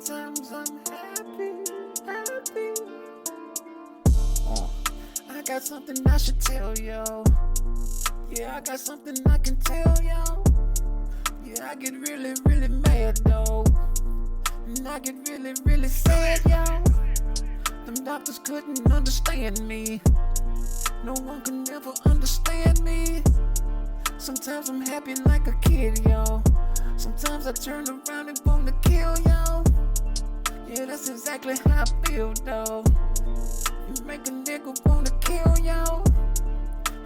Sometimes I'm happy. I got something I should tell y'all. Yeah, I got something I can tell y'all. Yeah, I get really, really mad though. And I get really, really sad, y'all. Them doctors couldn't understand me. No one can ever understand me. Sometimes I'm happy like a kid, y'all. Sometimes I turn around and wanna kill y'all. Yeah, that's exactly how I feel, though. You make a nigga wanna kill y'all.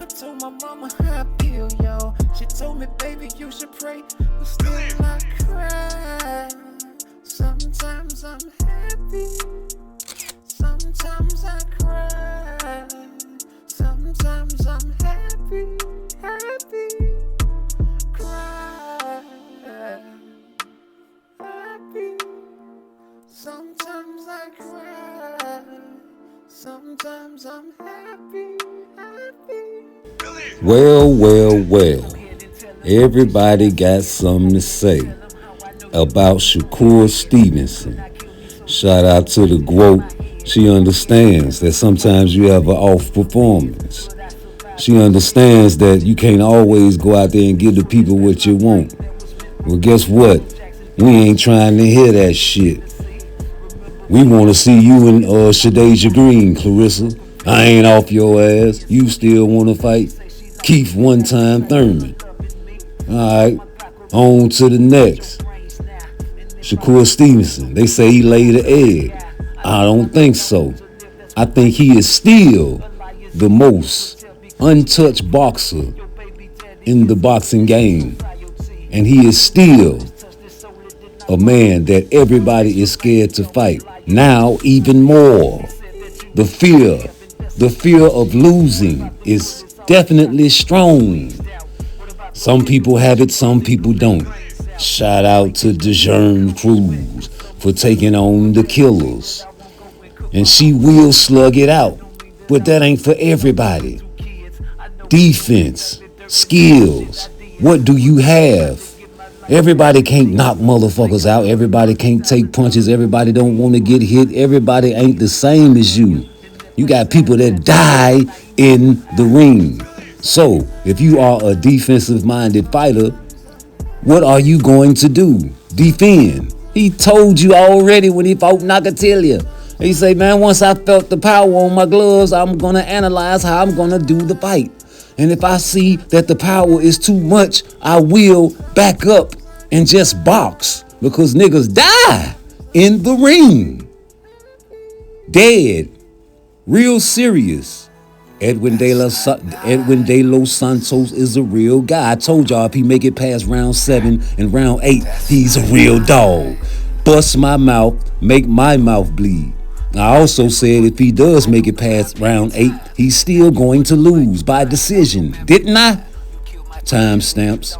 I told my mama how I feel, y'all. She told me, baby, you should pray, but still I cry. Sometimes I'm happy. Sometimes I cry. Sometimes I'm happy. Cry. Happy. Sometimes I cry. Sometimes I'm happy. Well. Everybody got something to say about Shakur Stevenson. Shout out to the GWOAT. She understands that sometimes you have an off performance. She understands that you can't always go out there and give the people what you want. Well, guess what? We ain't trying to hear that shit. We want to see you and Shadeja Green, Clarissa. I ain't off your ass. You still want to fight? Keith One Time Thurman. Alright, on to the next. Shakur Stevenson. They say he laid an egg. I don't think so. I think he is still the most untouched boxer in the boxing game. And he is still a man that everybody is scared to fight. Now even more. The fear of losing is definitely strong. Some people have it, some people don't. Shout out to DeJean Cruz for taking on the Killers. And she will slug it out, but that ain't for everybody. Defense, skills, what do you have? Everybody can't knock motherfuckers out. Everybody can't take punches. Everybody don't want to get hit. Everybody ain't the same as you. You got people that die in the ring. So, if you are a defensive-minded fighter, what are you going to do? Defend. He told you already when he fought Nakatilia. He say, man, once I felt the power on my gloves, I'm going to analyze how I'm going to do the fight. And if I see that the power is too much, I will back up and just box. Because niggas die in the ring. Dead. Real serious. Edwin De Los Santos is a real guy. I told y'all if he make it past round 7 and round 8, he's a real dog. Bust my mouth, make my mouth bleed. I also said if he does make it past round 8, he's still going to lose by decision. Didn't I? Time stamps.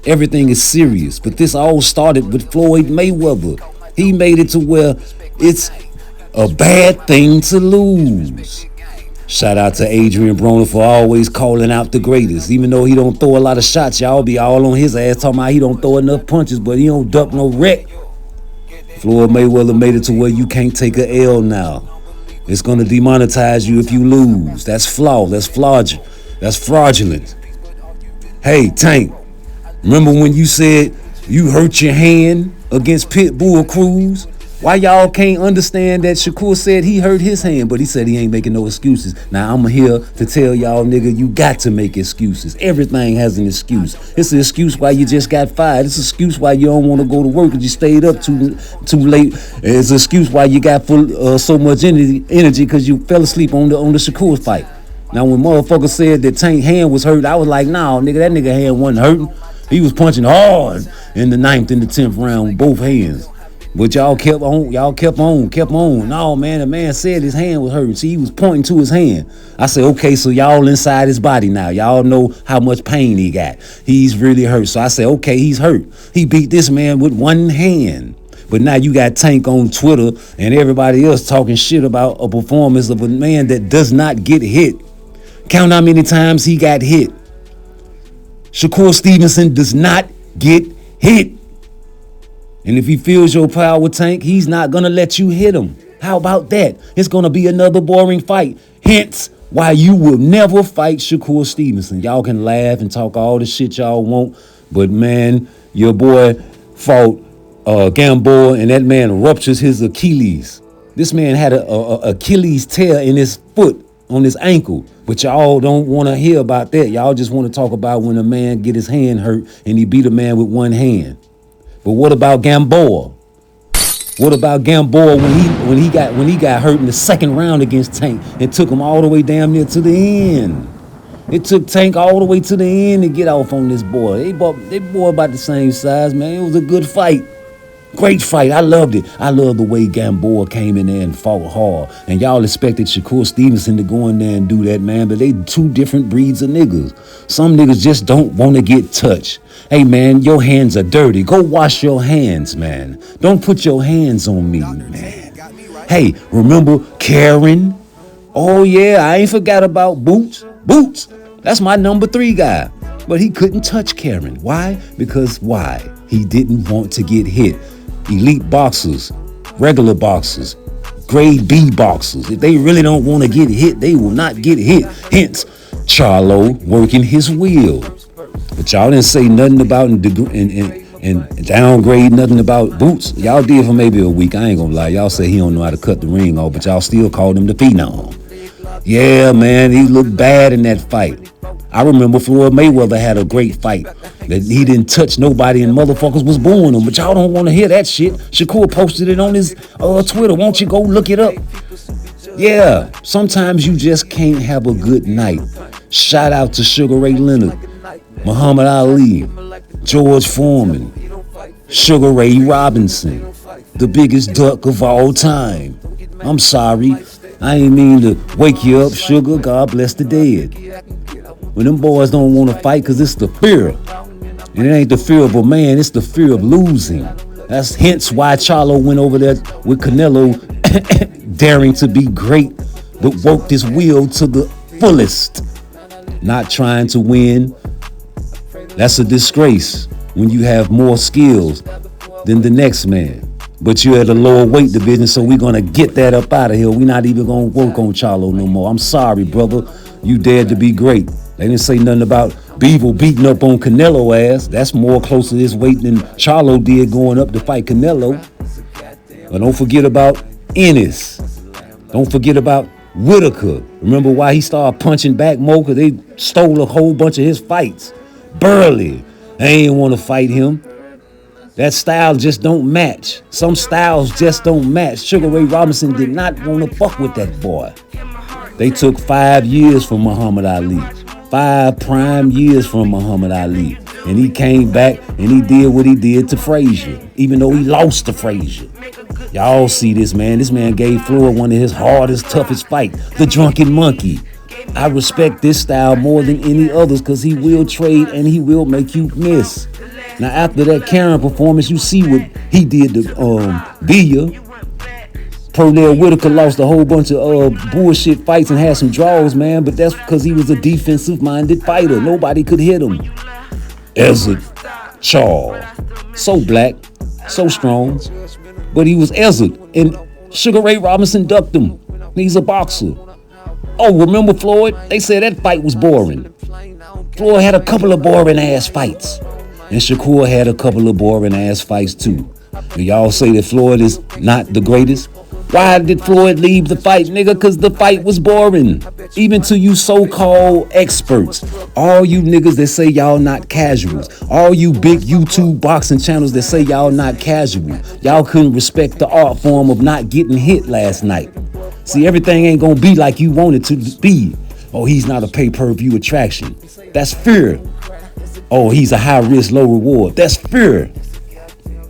Everything is serious, but this all started with Floyd Mayweather. He made it to where it's a bad thing to lose. Shout out to Adrian Broner for always calling out the greatest. Even though he don't throw a lot of shots, y'all be all on his ass talking about he don't throw enough punches, but he don't duck no wreck. Floyd Mayweather made it to where you can't take a L now. It's gonna demonetize you if you lose. That's flawed. That's fraudulent. Hey, Tank, remember when you said you hurt your hand against Pitbull Cruz? Why y'all can't understand that Shakur said he hurt his hand, but he said he ain't making no excuses? Now I'm here to tell y'all, nigga, you got to make excuses. Everything has an excuse. It's an excuse why you just got fired. It's an excuse why you don't want to go to work because you stayed up too late. It's an excuse why you got so much energy because you fell asleep on the Shakur fight. Now when motherfucker said that Tank's hand was hurt, I was like, nah, nigga, that nigga hand wasn't hurting. He was punching hard in the 9th and the 10th round with both hands. But y'all kept on. No, man, the man said his hand was hurting. See, he was pointing to his hand. I said, okay, so y'all inside his body now. Y'all know how much pain he got. He's really hurt. So I said, okay, he's hurt. He beat this man with one hand. But now you got Tank on Twitter and everybody else talking shit about a performance of a man that does not get hit. Count how many times he got hit. Shakur Stevenson does not get hit. And if he feels your power tank, he's not gonna let you hit him. How about that? It's gonna be another boring fight. Hence, why you will never fight Shakur Stevenson. Y'all can laugh and talk all the shit y'all want, but man, your boy fought Gamboa, and that man ruptures his Achilles. This man had a Achilles tear in his foot, on his ankle, but y'all don't want to hear about that. Y'all just want to talk about when a man get his hand hurt and he beat a man with one hand. But what about Gamboa? What about Gamboa when he got hurt in the second round against Tank and took him all the way damn near to the end? It took Tank all the way to the end to get off on this boy. They boy about the same size, man. It was a good fight. Great fight. I loved it. I love the way Gamboa came in there and fought hard. And y'all expected Shakur Stevenson to go in there and do that, man. But they two different breeds of niggas. Some niggas just don't want to get touched. Hey, man, your hands are dirty. Go wash your hands, man. Don't put your hands on me, man. Hey, remember Karen? Oh, yeah, I ain't forgot about Boots. Boots, that's my number 3 guy. But he couldn't touch Karen. Why? Because why? He didn't want to get hit. Elite boxers, regular boxers, grade B boxers, if they really don't want to get hit, they will not get hit. Hence, Charlo working his will. But y'all didn't say nothing about and downgrade nothing about Boots. Y'all did for maybe a week. I ain't gonna lie. Y'all say he don't know how to cut the ring off, but y'all still called him the Phenom. Yeah, man, he looked bad in that fight. I remember Floyd Mayweather had a great fight. That he didn't touch nobody and motherfuckers was booing him. But y'all don't want to hear that shit. Shakur posted it on his Twitter. Won't you go look it up? Yeah, sometimes you just can't have a good night. Shout out to Sugar Ray Leonard, Muhammad Ali, George Foreman, Sugar Ray Robinson, the biggest duck of all time. I'm sorry. I ain't mean to wake you up, Sugar. God bless the dead. When them boys don't want to fight because it's the fear. And it ain't the fear of a man, it's the fear of losing. That's hence why Charlo went over there with Canelo daring to be great, but worked his will to the fullest. Not trying to win. That's a disgrace when you have more skills than the next man. But you're at a lower weight division, so we're going to get that up out of here. We're not even going to work on Charlo no more. I'm sorry, brother. You dared to be great. They didn't say nothing about Beaver beating up on Canelo ass. That's more close to his weight than Charlo did going up to fight Canelo. But don't forget about Ennis. Don't forget about Whitaker. Remember why he started punching back more? Because they stole a whole bunch of his fights. Burley. They ain't want to fight him. That style just don't match. Some styles just don't match. Sugar Ray Robinson did not want to fuck with that boy. They took 5 years from Muhammad Ali. 5 prime years from Muhammad Ali. And he came back and he did what he did to Frazier, even though he lost to Frazier. Y'all see this, man. This man gave Floyd one of his hardest, toughest fights, the Drunken Monkey. I respect this style more than any others because he will trade and he will make you miss. Now, after that Karen performance, you see what he did to Villa. Pernell Whitaker lost a whole bunch of bullshit fights and had some draws, man, but that's because he was a defensive-minded fighter. Nobody could hit him. Ezzard Charles. So black, so strong, but he was Ezzard, and Sugar Ray Robinson ducked him. He's a boxer. Oh, remember Floyd? They said that fight was boring. Floyd had a couple of boring-ass fights, and Shakur had a couple of boring-ass fights, too. And y'all say that Floyd is not the greatest? Why did Floyd leave the fight, nigga? Because the fight was boring. Even to you so-called experts. All you niggas that say y'all not casuals. All you big YouTube boxing channels that say y'all not casual. Y'all couldn't respect the art form of not getting hit last night. See, everything ain't gonna be like you want it to be. Oh, he's not a pay-per-view attraction. That's fear. Oh, he's a high-risk, low-reward. That's fear.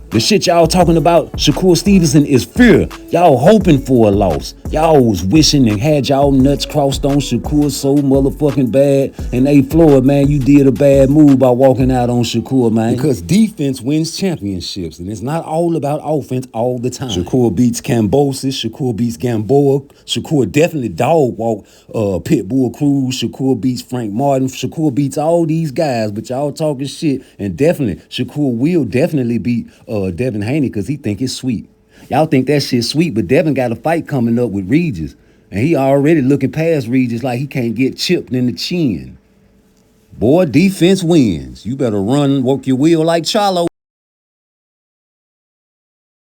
The shit y'all talking about, Shakur Stevenson, is fear. Y'all hoping for a loss. Y'all was wishing and had y'all nuts crossed on Shakur so motherfucking bad. And hey, Floyd, man, you did a bad move by walking out on Shakur, man. Because defense wins championships, and it's not all about offense all the time. Shakur beats Kambosos. Shakur beats Gamboa. Shakur definitely dog walk Pitbull Cruz. Shakur beats Frank Martin. Shakur beats all these guys, but y'all talking shit. And definitely, Shakur will definitely beat Devin Haney because he think it's sweet. Y'all think that shit sweet, but Devin got a fight coming up with Regis. And he already looking past Regis like he can't get chipped in the chin. Boy, defense wins. You better run, work your wheel like Charlo.